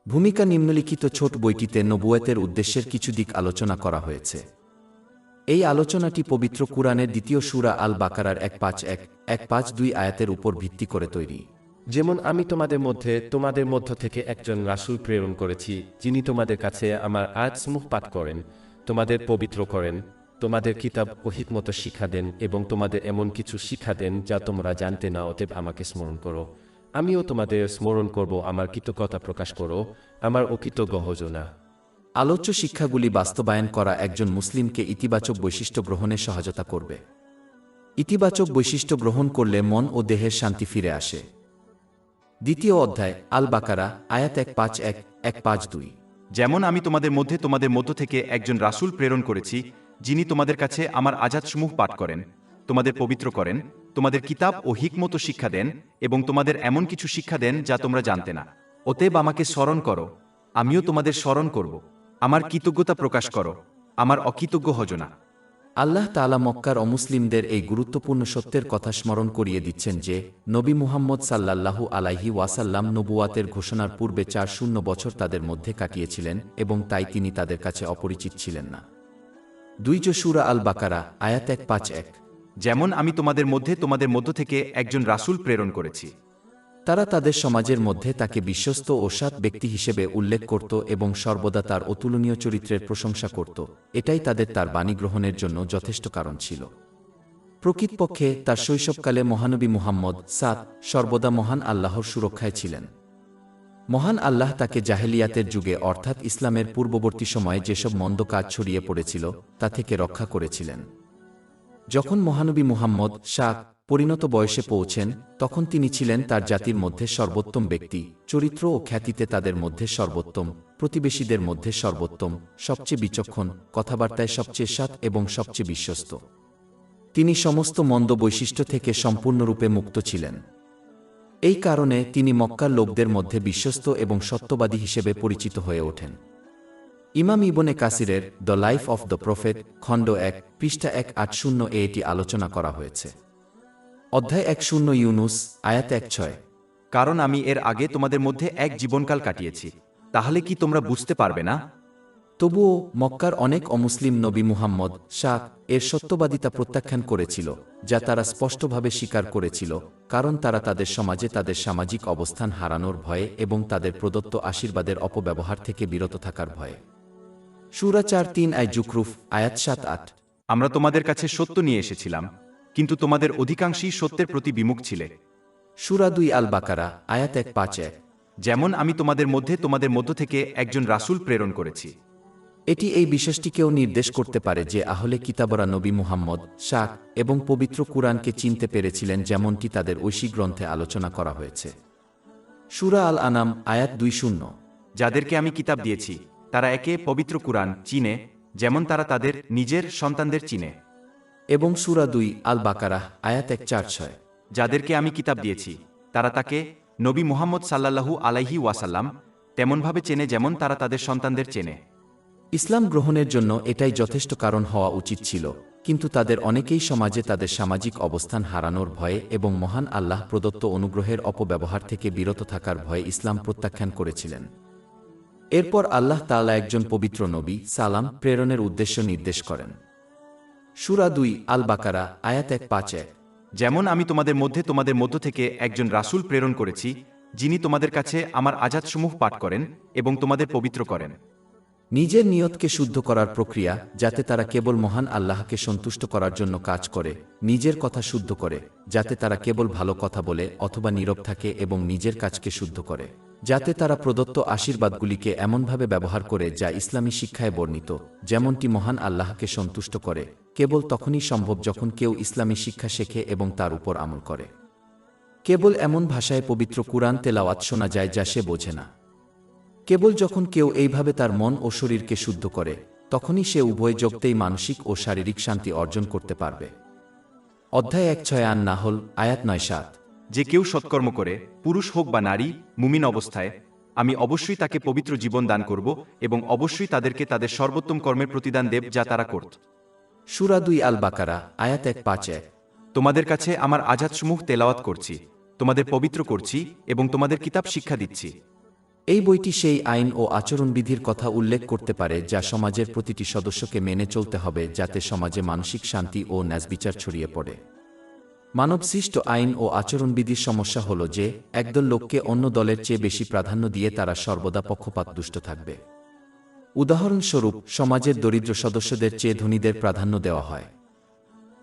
ভূমিকা নিম্নলিখিত ছোট বইটিতে নবুয়তের উদ্দেশ্যের কিছু দিক আলোচনা করা হয়েছে। এই আলোচনাটি পবিত্র কুরআনের দ্বিতীয় সূরা আল বাকারার 151-152 আয়াতের উপর ভিত্তি করে তৈরি। যেমন আমি তোমাদের মধ্য থেকে একজন রাসূল প্রেরণ করেছি, যিনি তোমাদের কাছে আমার আয়াতসমূহ পাঠ করেন, তোমাদের পবিত্র করেন, তোমাদের কিতাব ও হিকমত শিক্ষা দেন এবং তোমাদের এমন কিছু শিক্ষা দেন যা তোমরা জানতে না। অতএব আমাকে স্মরণ করো, আমিও তোমাদের স্মরণ করব। আমার কৃতজ্ঞতা প্রকাশ করো, আমার অকৃতজ্ঞ হজো না। আলোচ্য শিক্ষাগুলি বাস্তবায়ন করা একজন মুসলিমকে ইতিবাচক বৈশিষ্ট্য গ্রহণে সহায়তা করবে। ইতিবাচক বৈশিষ্ট্য গ্রহণ করলে মন ও দেহের শান্তি ফিরে আসে। দ্বিতীয় অধ্যায় আল বাকারা আয়াত 151-152। যেমন আমি তোমাদের মধ্য থেকে একজন রাসূল প্রেরণ করেছি, যিনি তোমাদের কাছে আমার আযাতসমূহ পাঠ করেন, তোমাদের পবিত্র করেন, তোমাদের কিতাব ও হিকমত শিক্ষা দেন এবং তোমাদের এমন কিছু শিক্ষা দেন যা তোমরা জানতে না। অতএব আমাকে স্মরণ করো, আমিও তোমাদের স্মরণ করব। আমার কৃতজ্ঞতা প্রকাশ করো, আমার অকৃতজ্ঞ হজো না। আল্লাহ তাআলা মক্কার অমুসলিমদের এই গুরুত্বপূর্ণ সত্যের কথা স্মরণ করিয়ে দিচ্ছেন যে নবী মুহাম্মদ সাল্লাল্লাহু আলাইহি ওয়াসাল্লাম নবুয়াতের ঘোষণার পূর্বে 4 বছর তাদের মধ্যে কাটিয়েছিলেন এবং তাই তিনি তাদের কাছে অপরিচিত ছিলেন না। 2 সূরা আল বাকারা আয়াত 151। যেমন আমি তোমাদের মধ্য থেকে একজন রাসূল প্রেরণ করেছি। তারা তাদের সমাজের মধ্যে তাকে বিশ্বস্ত ও সৎ ব্যক্তি হিসেবে উল্লেখ করত এবং সর্বদা তার অতুলনীয় চরিত্রের প্রশংসা করত। এটাই তার বাণী গ্রহণের জন্য যথেষ্ট কারণ ছিল। প্রকৃতপক্ষে তার শৈশবকালে মহানবী মুহাম্মদ সর্বদা মহান আল্লাহর সুরক্ষায় ছিলেন। মহান আল্লাহ তাকে জাহেলিয়াতের যুগে অর্থাৎ ইসলামের পূর্ববর্তী সময়ে যেসব মন্দ কাজ ছড়িয়ে পড়েছিল তা থেকে রক্ষা করেছিলেন। যখন মহানবী মুহাম্মদ পরিণত বয়সে পৌঁছেন, তখন তিনি ছিলেন তার জাতির মধ্যে সর্বোত্তম ব্যক্তি, চরিত্র ও খ্যাতিতে তাদের মধ্যে সর্বোত্তম, প্রতিবেশীদের মধ্যে সর্বোত্তম, সবচেয়ে বিচক্ষণ, কথাবার্তায় সবচেয়ে সৎ এবং সবচেয়ে বিশ্বস্ত। তিনি সমস্ত মন্দ বৈশিষ্ট্য থেকে সম্পূর্ণরূপে মুক্ত ছিলেন। এই কারণে তিনি মক্কার লোকদের মধ্যে বিশ্বস্ত এবং সত্যবাদী হিসেবে পরিচিত হয়ে ওঠেন। ইমাম ইবনে কাসিরের the life of the prophet খণ্ড 1 পৃষ্ঠা 180 এটি আলোচনা করা হয়েছে। অধ্যায় 10 ইউনুস আয়াত 1-6। কারণ আমি এর আগে তোমাদের মধ্যে এক জীবনকাল কাটিয়েছি, তাহলে কি তোমরা বুঝতে পারবে না? তবুও মক্কার অনেক অমুসলিম নবী মুহাম্মদ এর সত্যবাদিতা প্রত্যাখ্যান করেছিল, যা তারা স্পষ্টভাবে স্বীকার করেছিল, কারণ তারা তাদের সমাজে তাদের সামাজিক অবস্থান হারানোর ভয়ে এবং তাদের প্রদত্ত আশীর্বাদের অপব্যবহার থেকে বিরত থাকার ভয়ে। সূরা 4-3 জুকরুফ আয়াত 7-8। আমরা তোমাদের কাছে সত্য নিয়ে এসেছিলাম, কিন্তু তোমাদের অধিকাংশই সত্যের প্রতি বিমুখ ছিলে। সূরা 2 আল বাকারা আয়াত 151। যেমন আমি তোমাদের মধ্য থেকে একজন রাসূল প্রেরণ করেছি। এটি এই বিশেষটিকেও নির্দেশ করতে পারে যে আহলে কিতাবরা নবী মুহাম্মদ এবং পবিত্র কুরআনকে চিনতে পেরেছিলেন, যেমনটি তাদের ঐশী গ্রন্থে আলোচনা করা হয়েছে। সূরা আল আনাম আয়াত 20। যাদেরকে আমি কিতাব দিয়েছি তারা একে পবিত্র কুরআন চিনে, যেমন তারা তাদের নিজের সন্তানদের চিনে। এবং সূরা 2 আল বাকারাহ আয়াত 146। যাদেরকে আমি কিতাব দিয়েছি তারা তাকে নবী মুহাম্মদ সাল্লাল্লাহু আলাইহি ওয়াসাল্লাম তেমনভাবে চেনে যেমন তারা তাদের সন্তানদের চেনে। ইসলাম গ্রহণের জন্য এটাই যথেষ্ট কারণ হওয়া উচিত ছিল, কিন্তু তাদের অনেকেই সমাজে তাদের সামাজিক অবস্থান হারানোর ভয়ে এবং মহান আল্লাহ প্রদত্ত অনুগ্রহের অপব্যবহার থেকে বিরত থাকার ভয়ে ইসলাম প্রত্যাখ্যান করেছিলেন। এরপর আল্লাহ তাআলা একজন পবিত্র নবী প্রেরণের উদ্দেশ্য নির্দেশ করেন। সূরা 2 আল বাকারা আয়াত 151। যেমন আমি তোমাদের মধ্য থেকে একজন রাসূল প্রেরণ করেছি, যিনি তোমাদের কাছে আমার আযাতসমূহ পাঠ করেন এবং তোমাদের পবিত্র করেন। নিজের নিয়তকে শুদ্ধ করার প্রক্রিয়া, যাতে তারা কেবল মহান আল্লাহকে সন্তুষ্ট করার জন্য কাজ করে, নিজের কথা শুদ্ধ করে, যাতে তারা কেবল ভালো কথা বলে অথবা নীরব থাকে, এবং নিজের কাজকে শুদ্ধ করে, যাতে তারা প্রদত্ত আশীর্বাদগুলিকে এমনভাবে ব্যবহার করে যা ইসলামী শিক্ষায় বর্ণিত, যেমনটি মহান আল্লাহকে সন্তুষ্ট করে, কেবল তখনই সম্ভব যখন কেউ ইসলামী শিক্ষা শেখে এবং তার উপর আমল করে। কেবল এমন ভাষায় পবিত্র কুরআন তেলাওয়াত শোনা যায় যা সে বোঝে না। কেবল যখন কেউ এইভাবে তার মন ও শরীরকে শুদ্ধ করে, তখনই সে উভয় জগতেই মানসিক ও শারীরিক শান্তি অর্জন করতে পারবে। অধ্যায় 1-6 আন নাহল আয়াত 9-7। যে কেউ সৎকর্ম করে, পুরুষ হোক বা নারী, মুমিন অবস্থায়, আমি অবশ্যই তাকে পবিত্র জীবন দান করব এবং অবশ্যই তাদেরকে তাদের সর্বোত্তম কর্মের প্রতিদান দেব যা তারা করত। সূরা 2 আল বাকারা আয়াত 151। তোমাদের কাছে আমার আযাতসমূহ তেলাওয়াত করছি, তোমাদের পবিত্র করছি এবং তোমাদের কিতাব শিক্ষা দিচ্ছি। এই বইটি সেই আইন ও আচরণবিধির কথা উল্লেখ করতে পারে যা সমাজের প্রতিটি সদস্যকে মেনে চলতে হবে যাতে সমাজে মানসিক শান্তি ও ন্যায়বিচার ছড়িয়ে পড়ে। মানবসৃষ্ট আইন ও আচরণবিধির সমস্যা হল যে একদল লোককে অন্য দলের চেয়ে বেশি প্রাধান্য দিয়ে তারা সর্বদা পক্ষপাতদুষ্ট থাকবে। উদাহরণস্বরূপ, সমাজের দরিদ্র সদস্যদের চেয়ে ধনীদের প্রাধান্য দেওয়া হয়।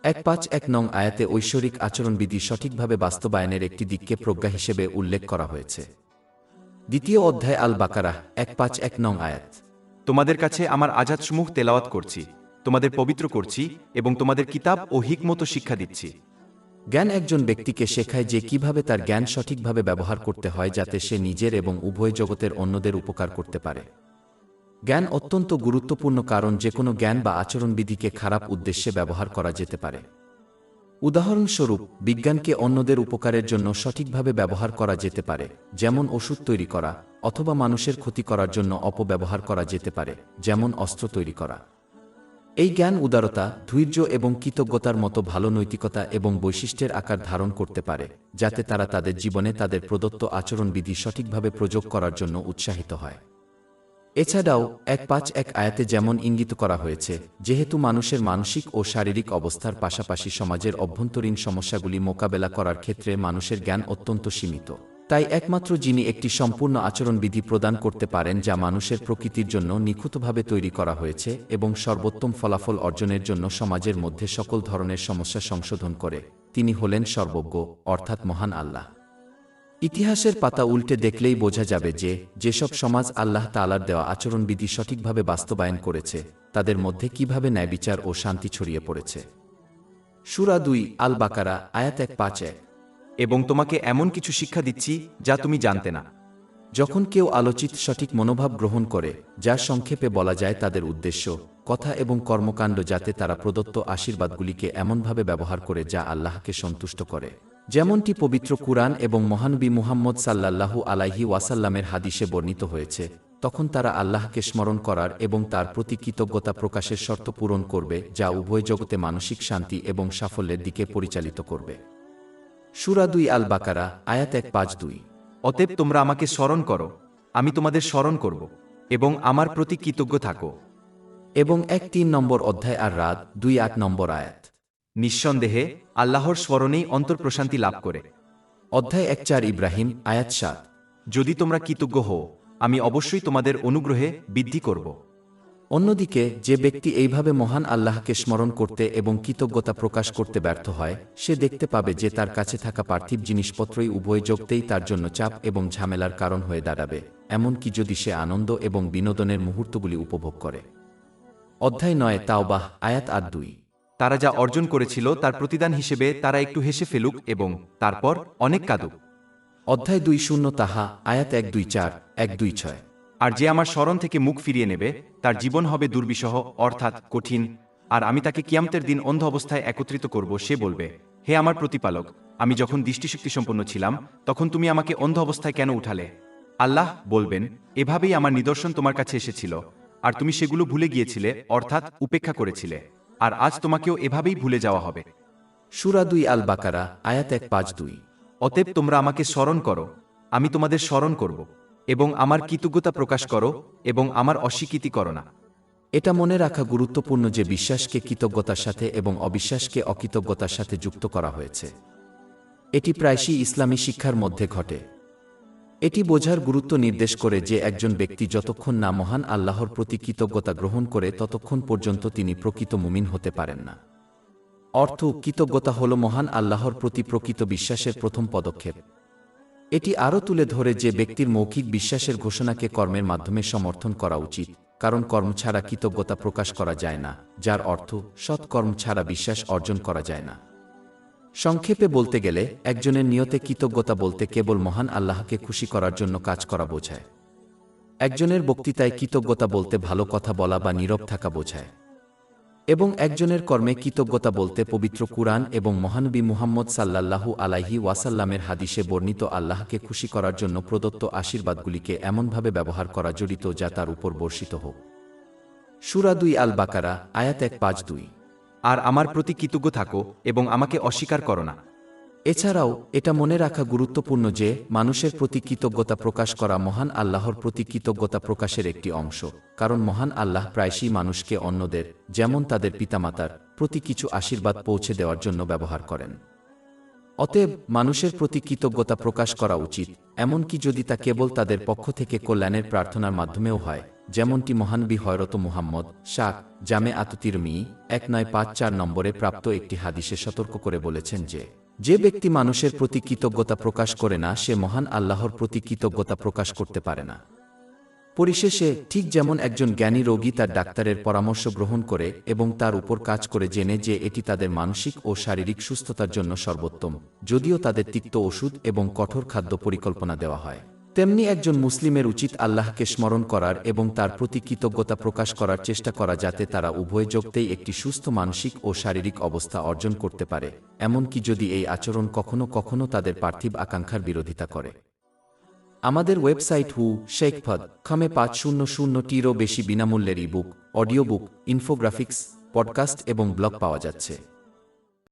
151 নং আয়াতে ঐশ্বরিক আচরণবিধি সঠিকভাবে বাস্তবায়নের একটি দিককে প্রজ্ঞা হিসেবে উল্লেখ করা হয়েছে। দ্বিতীয় অধ্যায় আল বাকারাহ 151 নং আয়াত। তোমাদের কাছে আমার আযাতসমূহ তেলাওয়াত করছি, তোমাদের পবিত্র করছি এবং তোমাদের কিতাব ও হিকমত শিক্ষা দিচ্ছি। জ্ঞান একজন ব্যক্তিকে শেখায় যে কিভাবে তার জ্ঞান সঠিকভাবে ব্যবহার করতে হয় যাতে সে নিজের এবং উভয় জগতের অন্যদের উপকার করতে পারে। জ্ঞান অত্যন্ত গুরুত্বপূর্ণ কারণ যে কোনো জ্ঞান বা আচরণবিধিকে খারাপ উদ্দেশ্যে ব্যবহার করা যেতে পারে। উদাহরণস্বরূপ, বিজ্ঞানকে অন্যদের উপকারের জন্য সঠিকভাবে ব্যবহার করা যেতে পারে, যেমন ওষুধ তৈরি করা, অথবা মানুষের ক্ষতি করার জন্য অপব্যবহার করা যেতে পারে, যেমন অস্ত্র তৈরি করা। এই জ্ঞান উদারতা, ধৈর্য এবং কৃতজ্ঞতার মতো ভালো নৈতিকতা এবং বৈশিষ্ট্যের আকার ধারণ করতে পারে, যাতে তারা তাদের জীবনে তাদের প্রদত্ত আচরণবিধি সঠিকভাবে প্রয়োগ করার জন্য উৎসাহিত হয়। এছাড়াও 151 আয়াতে যেমন ইঙ্গিত করা হয়েছে, যেহেতু মানুষের মানসিক ও শারীরিক অবস্থার পাশাপাশি সমাজের অভ্যন্তরীণ সমস্যাগুলি মোকাবেলা করার ক্ষেত্রে মানুষের জ্ঞান অত্যন্ত সীমিত, তাই একমাত্র যিনি একটি সম্পূর্ণ আচরণবিধি প্রদান করতে পারেন যা মানুষের প্রকৃতির জন্য নিখুঁতভাবে তৈরি করা হয়েছে এবং সর্বোত্তম ফলাফল অর্জনের জন্য সমাজের মধ্যে সকল ধরনের সমস্যা সংশোধন করে, তিনি হলেন সর্বজ্ঞ অর্থাৎ মহান আল্লাহ। ইতিহাসের পাতা উল্টে দেখলেই বোঝা যাবে যে যেসব সমাজ আল্লাহ তাআলার দেওয়া আচরণবিধি সঠিকভাবে বাস্তবায়ন করেছে তাদের মধ্যে কিভাবে ন্যায়বিচার ও শান্তি ছড়িয়ে পড়েছে। সূরা 2 আল বাকারা আয়াত 151। এবং তোমাকে এমন কিছু শিক্ষা দিচ্ছি যা তুমি জানতে না। যখন কেউ আলোচিত সঠিক মনোভাব গ্রহণ করে, যার সংক্ষেপে বলা যায় তাদের উদ্দেশ্য, কথা এবং কর্মকাণ্ড যাতে তারা প্রদত্ত আশীর্বাদগুলিকে এমনভাবে ব্যবহার করে যা আল্লাহকে সন্তুষ্ট করে, যেমনটি পবিত্র কুরআন এবং মহানবী মুহাম্মদ সাল্লাল্লাহু আলাইহি ওয়াসাল্লামের হাদিসে বর্ণিত হয়েছে, তখন তারা আল্লাহকে স্মরণ করার এবং তার প্রতি কৃতজ্ঞতা প্রকাশের শর্ত পূরণ করবে যা উভয় জগতে মানসিক শান্তি এবং সাফল্যের দিকে পরিচালিত করবে। সূরা 2 আল বাকারা আয়াত 152। অতএব তোমরা আমাকে স্মরণ করো, আমি তোমাদের স্মরণ করব, এবং আমার প্রতি কৃতজ্ঞ থাকো। এবং 1-3 নম্বর অধ্যায় আর রাত 2-8 নম্বর আয়াত। নিঃসন্দেহে আল্লাহর স্মরণেই অন্তর প্রশান্তি লাভ করে। অধ্যায় 1-4 ইব্রাহিম আয়াত 7। যদি তোমরা কৃতজ্ঞ হও, আমি অবশ্যই তোমাদের অনুগ্রহে বৃদ্ধি করব। অন্যদিকে যে ব্যক্তি এইভাবে মহান আল্লাহকে স্মরণ করতে এবং কৃতজ্ঞতা প্রকাশ করতে ব্যর্থ হয়, সে দেখতে পাবে যে তার কাছে থাকা পার্থিব জিনিসপত্রই উভয় জগতেই তার জন্য চাপ এবং ঝামেলার কারণ হয়ে দাঁড়াবে, এমনকি যদি সে আনন্দ এবং বিনোদনের মুহূর্তগুলি উপভোগ করে। অধ্যায় 9 তাওবাহ আয়াত 8-2। তারা যা অর্জন করেছিল তার প্রতিদান হিসেবে তারা একটু হেসে ফেলুক এবং তারপর অনেক কাঁদুক। অধ্যায় 20 তাহা আয়াত 1-2-4 1-2-6। আর যে আমার স্মরণ থেকে মুখ ফিরিয়ে নেবে তার জীবন হবে দুর্বিষহ অর্থাৎ কঠিন, আর আমি তাকে কিয়ামতের দিন অন্ধ অবস্থায় একত্রিত করব। সে বলবে, হে আমার প্রতিপালক, আমি যখন দৃষ্টিশক্তিসম্পন্ন ছিলাম তখন তুমি আমাকে অন্ধ অবস্থায় কেন উঠালে? আল্লাহ বলবেন, এভাবেই আমার নিদর্শন তোমার কাছে এসেছিল আর তুমি সেগুলো ভুলে গিয়েছিলে অর্থাৎ উপেক্ষা করেছিলে, আর আজ তোমাকেও এভাবেই ভুলে যাওয়া হবে। সূরা 2 আল বাকারা আয়াত 1-5-2। অতএব তোমরা আমাকে স্মরণ করো, আমি তোমাদের স্মরণ করব, এবং আমার কৃতজ্ঞতা প্রকাশ করো এবং আমার অস্বীকৃতি করো না। এটা মনে রাখা গুরুত্বপূর্ণ যে বিশ্বাসকে কৃতজ্ঞতার সাথে এবং অবিশ্বাসকে অকৃতজ্ঞতার সাথে যুক্ত করা হয়েছে। এটি প্রায়শই ইসলামী শিক্ষার মধ্যে ঘটে। এটি বোঝার গুরুত্ব নির্দেশ করে যে একজন ব্যক্তি যতক্ষণ না মহান আল্লাহর প্রতি কৃতজ্ঞতা গ্রহণ করে ততক্ষণ পর্যন্ত তিনি প্রকৃত মুমিন হতে পারেন না। অর্থ, কৃতজ্ঞতা হল মহান আল্লাহর প্রতি প্রকৃত বিশ্বাসের প্রথম পদক্ষেপ। এটি আরও তুলে ধরে যে ব্যক্তির মৌখিক বিশ্বাসের ঘোষণাকে কর্মের মাধ্যমে সমর্থন করা উচিত, কারণ কর্ম ছাড়া কৃতজ্ঞতা প্রকাশ করা যায় না, যার অর্থ সৎকর্ম ছাড়া বিশ্বাস অর্জন করা যায় না। সংক্ষেপে বলতে গেলে, একজনের নিয়তে কৃতজ্ঞতা বলতে কেবল মহান আল্লাহকে খুশি করার জন্য কাজ করা বোঝায়। একজনের বক্তৃতায় কৃতজ্ঞতা বলতে ভালো কথা বলা বা নীরব থাকা বোঝায়। এবং একজনের কর্মে কৃতজ্ঞতা বলতে পবিত্র কুরআন এবং মহানবী মুহাম্মদ সাল্লাল্লাহু আলাইহি ওয়াসাল্লামের হাদিসে বর্ণিত আল্লাহকে খুশি করার জন্য প্রদত্ত আশীর্বাদগুলিকে এমনভাবে ব্যবহার করা জড়িত যা তার উপর বর্ষিত হোক। সূরা 2 আল বাকারা আয়াত 1-5-2। আর আমার প্রতি কৃতজ্ঞ থাকো এবং আমাকে অস্বীকার করো না। এছাড়াও এটা মনে রাখা গুরুত্বপূর্ণ যে মানুষের প্রতি কৃতজ্ঞতা প্রকাশ করা মহান আল্লাহর প্রতি কৃতজ্ঞতা প্রকাশের একটি অংশ, কারণ মহান আল্লাহ প্রায়শই মানুষকে অন্যদের, যেমন তাদের পিতামাতার প্রতি কিছু আশীর্বাদ পৌঁছে দেওয়ার জন্য ব্যবহার করেন। অতএব মানুষের প্রতি কৃতজ্ঞতা প্রকাশ করা উচিত, এমনকি যদি তা কেবল তাদের পক্ষ থেকে কল্যাণের প্রার্থনার মাধ্যমেও হয়, যেমনটি মহানবী হযরত মুহাম্মদ শাক জামে আতুতিরমি 1954 নম্বরে প্রাপ্ত একটি হাদিসে সতর্ক করে বলেছেন যে ব্যক্তি মানুষের প্রতি কৃতজ্ঞতা প্রকাশ করে না সে মহান আল্লাহর প্রতি কৃতজ্ঞতা প্রকাশ করতে পারে না। পরিশেষে ঠিক যেমন একজন জ্ঞানী রোগী তার ডাক্তারের পরামর্শ গ্রহণ করে এবং তার উপর কাজ করে জেনে যে এটি তাদের মানসিক ও শারীরিক সুস্থতার জন্য সর্বোত্তম, যদিও তাদের তিক্ত ওষুধ এবং কঠোর খাদ্য পরিকল্পনা দেওয়া হয়, তেমনি একজন মুসলিমের উচিত আল্লাহকে স্মরণ করার এবং তার প্রতি কৃতজ্ঞতা প্রকাশ করার চেষ্টা করা যাতে তারা উভয় যোগতেই একটি সুস্থ মানসিক ও শারীরিক অবস্থা অর্জন করতে পারে, এমনকি যদি এই আচরণ কখনো কখনো তাদের পার্থিব আকাঙ্ক্ষার বিরোধিতা করে। আমাদের ওয়েবসাইট শেখফদ.com-এ 500টিরও বেশি বিনামূল্যের ebook, audio book, infographics, podcast এবং ব্লগ পাওয়া যাচ্ছে।